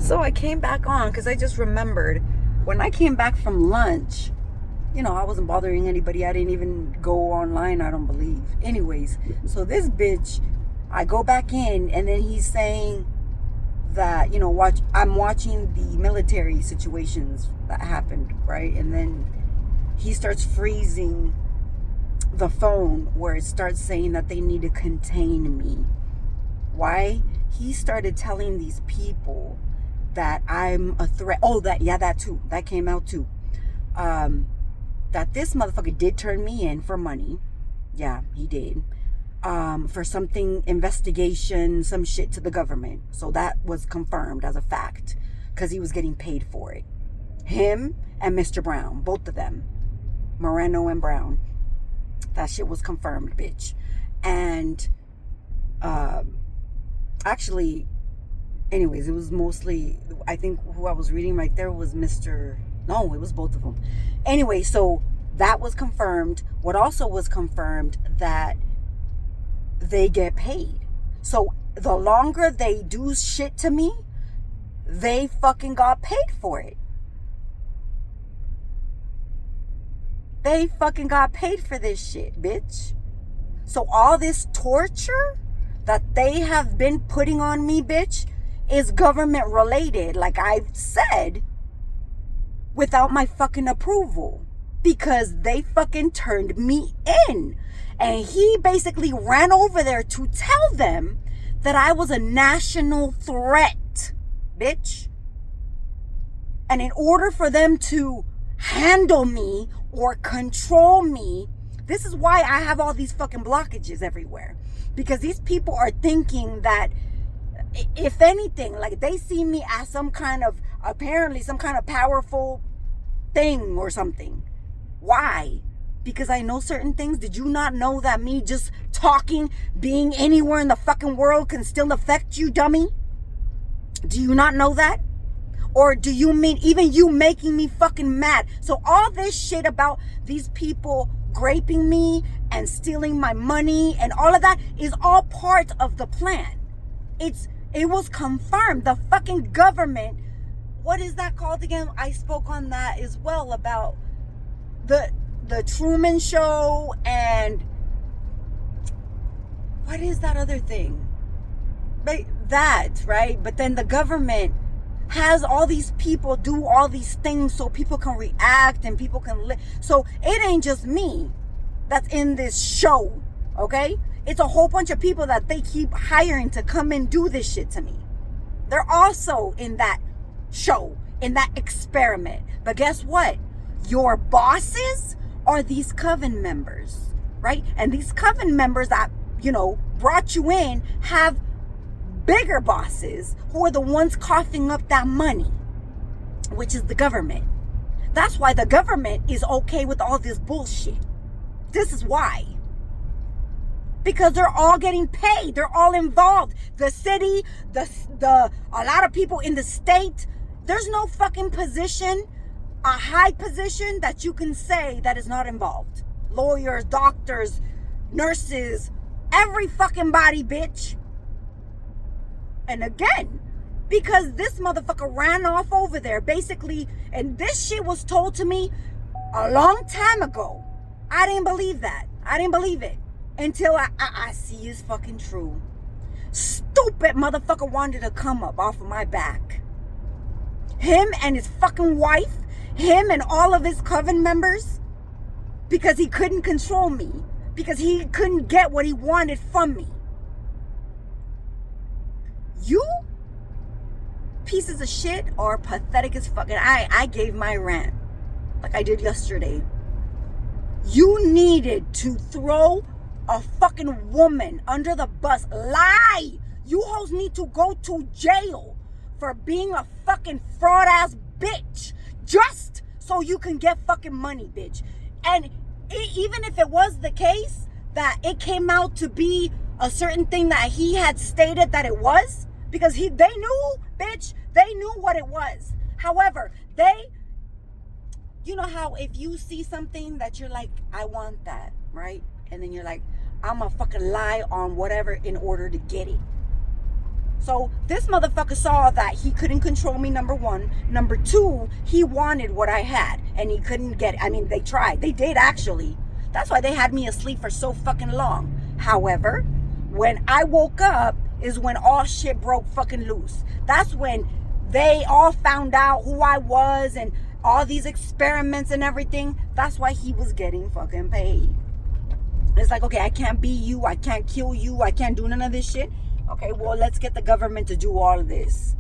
So I came back on because I just remembered when I came back from lunch, I wasn't bothering anybody. I didn't even go online, I don't believe. Anyways, so this bitch, I go back in and then he's saying that, I'm watching the military situations that happened, right? And then he starts freezing the phone where it starts saying that they need to contain me. Why? He started telling these people that I'm a threat. Oh, that too. That came out too. That this motherfucker did turn me in for money. Yeah, he did. For something, investigation, some shit to the government. So that was confirmed as a fact because he was getting paid for it. Him and Mr. Brown, both of them, Moreno and Brown. That shit was confirmed, bitch. And actually, anyways, it was mostly, I think who I was reading right there was no, it was both of them. Anyway, so that was confirmed. What also was confirmed that they get paid. So the longer they do shit to me, they fucking got paid for it. They fucking got paid for this shit, bitch. So all this torture that they have been putting on me, bitch, is government related, like I've said, without my fucking approval. Because they fucking turned me in. And he basically ran over there to tell them that I was a national threat, bitch. And in order for them to handle me or control me, this is why I have all these fucking blockages everywhere. Because these people are thinking that, if anything, like they see me as apparently some kind of powerful thing or something. Why? Because I know certain things. Did you not know that me just talking, being anywhere in the fucking world can still affect you, dummy? Do you not know that? Or do you mean even you making me fucking mad? So all this shit about these people graping me and stealing my money and all of that is all part of the plan. It was confirmed. The fucking government, what is that called again? I spoke on that as well about the Truman Show and what is that other thing? Right? But then the government has all these people do all these things so people can react and people can live. So it ain't just me that's in this show, okay? It's a whole bunch of people that they keep hiring to come and do this shit to me. They're also in that show, in that experiment. But guess what? Your bosses are these coven members, right? And these coven members that, brought you in have bigger bosses who are the ones coughing up that money, which is the government. That's why the government is okay with all this bullshit. This is why. Because they're all getting paid. They're all involved. The city, a lot of people in the state. There's no fucking position, a high position that you can say that is not involved. Lawyers, doctors, nurses, every fucking body, bitch. And again, because this motherfucker ran off over there, basically, and this shit was told to me a long time ago. I didn't believe that. I didn't believe it until I see it's fucking true. Stupid motherfucker wanted to come up off of my back. Him and his fucking wife, him and all of his coven members, because he couldn't control me, because he couldn't get what he wanted from me. You pieces of shit are pathetic as fuck. And I gave my rant like I did yesterday. You needed to throw a fucking woman under the bus. Lie. You hoes need to go to jail for being a fucking fraud ass bitch. Just so you can get fucking money, bitch. And even if it was the case that it came out to be a certain thing that he had stated that it was, because they knew, bitch, they knew what it was. However, you know how if you see something that you're like, I want that, right? And then you're like, I'm gonna fucking lie on whatever in order to get it. So this motherfucker saw that he couldn't control me, number one. Number two, he wanted what I had and he couldn't get it. I mean, they tried. They did actually. That's why they had me asleep for so fucking long. However, when I woke up is when all shit broke fucking loose. That's when they all found out who I was and all these experiments and everything. That's why he was getting fucking paid. It's like, okay, I can't be you. I can't kill you. I can't do none of this shit. Okay, well, let's get the government to do all of this.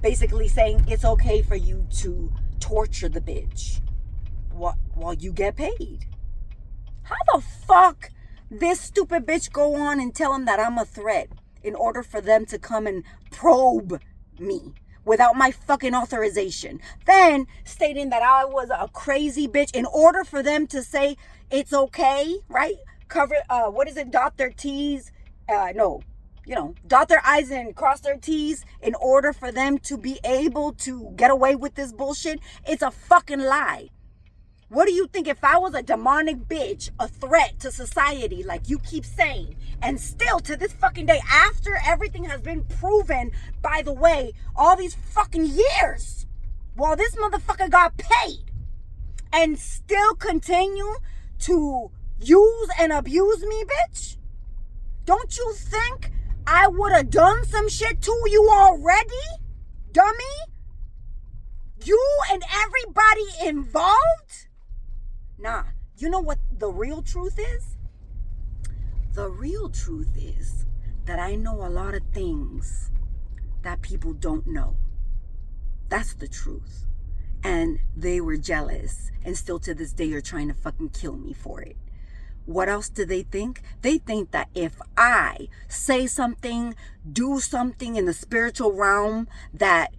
Basically saying it's okay for you to torture the bitch while you get paid. How the fuck this stupid bitch go on and tell him that I'm a threat in order for them to come and probe me without my fucking authorization? Then stating that I was a crazy bitch in order for them to say it's okay, right? Cover, what is it, dot their T's? Dot their I's and cross their T's in order for them to be able to get away with this bullshit. It's a fucking lie. What do you think if I was a demonic bitch, a threat to society, like you keep saying, and still to this fucking day, after everything has been proven, by the way, all these fucking years, while this motherfucker got paid, and still continue to use and abuse me, bitch? Don't you think I would have done some shit to you already, dummy? You and everybody involved? Nah, you know what the real truth is? The real truth is that I know a lot of things that people don't know. That's the truth. And they were jealous and still to this day are trying to fucking kill me for it. What else do they think? They think that if I say something, do something in the spiritual realm, that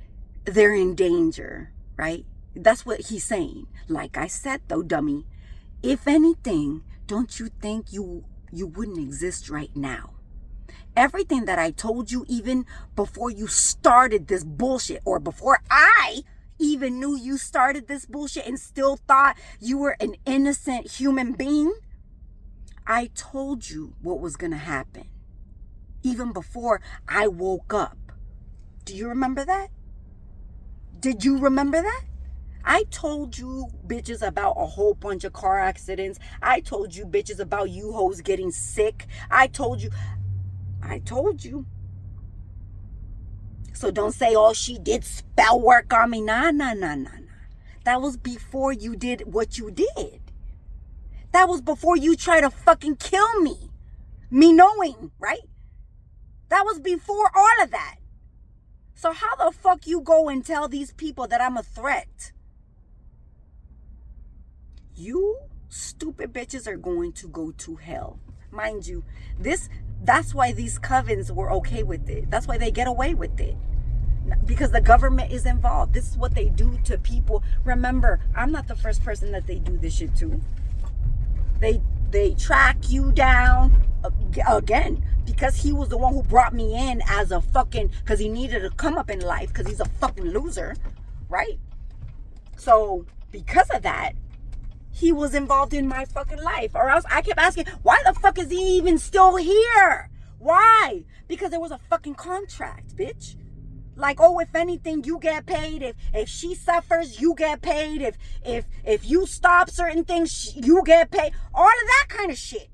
they're in danger, right? That's what he's saying. Like I said though, dummy, if anything, don't you think you wouldn't exist right now? Everything that I told you even before you started this bullshit, or before I even knew you started this bullshit and still thought you were an innocent human being, I told you what was going to happen. Even before I woke up. Do you remember that? Did you remember that? I told you bitches about a whole bunch of car accidents. I told you bitches about you hoes getting sick. I told you. So don't say, oh, she did spell work on me. Nah. That was before you did what you did. That was before you tried to fucking kill me. Me knowing, right? That was before all of that. So how the fuck you go and tell these people that I'm a threat? You stupid bitches are going to go to hell. Mind you, that's why these covens were okay with it. That's why they get away with it. Because the government is involved. This is what they do to people. Remember, I'm not the first person that they do this shit to. They track you down again because he was the one who brought me in as a fucking, because he needed to come up in life because he's a fucking loser, right? So because of that, he was involved in my fucking life. Or else I kept asking, why the fuck is he even still here? Why? Because there was a fucking contract, bitch. Like, oh, if anything, you get paid. If she suffers, you get paid. If you stop certain things, you get paid. All of that kind of shit.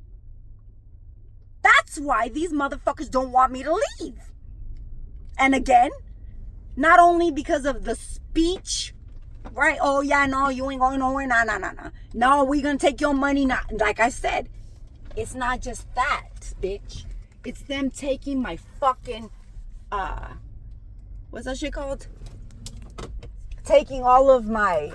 That's why these motherfuckers don't want me to leave. And again, not only because of the speech, right? Oh, yeah, no, you ain't going nowhere. Nah. No, we gonna take your money. Nah. Like I said, it's not just that, bitch. It's them taking my fucking, what's that shit called? Taking all of my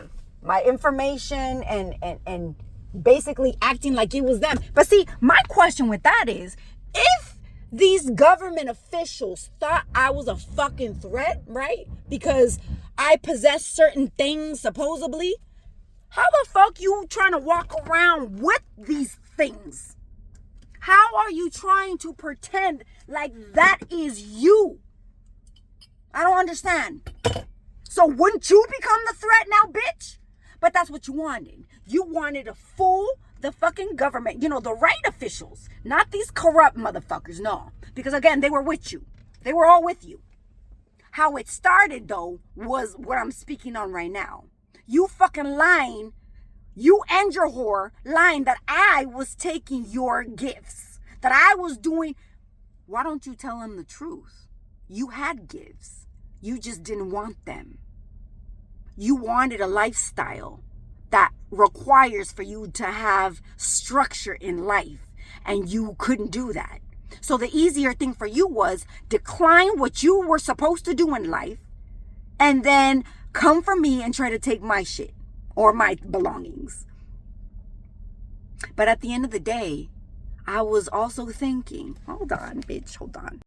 information and basically acting like it was them. But see, my question with that is, if these government officials thought I was a fucking threat, right? Because I possess certain things, supposedly, how the fuck you trying to walk around with these things? How are you trying to pretend like that is you? I don't understand. So wouldn't you become the threat now, bitch? But that's what you wanted. You wanted to fool the fucking government. You know, the right officials. Not these corrupt motherfuckers, no. Because again, they were with you. They were all with you. How it started, though, was what I'm speaking on right now. You fucking lying, you and your whore lying that I was taking your gifts, that I was doing. Why don't you tell them the truth? You had gifts. You just didn't want them. You wanted a lifestyle that requires for you to have structure in life, and you couldn't do that. So the easier thing for you was decline what you were supposed to do in life and then come for me and try to take my shit or my belongings. But at the end of the day, I was also thinking, hold on, bitch, hold on.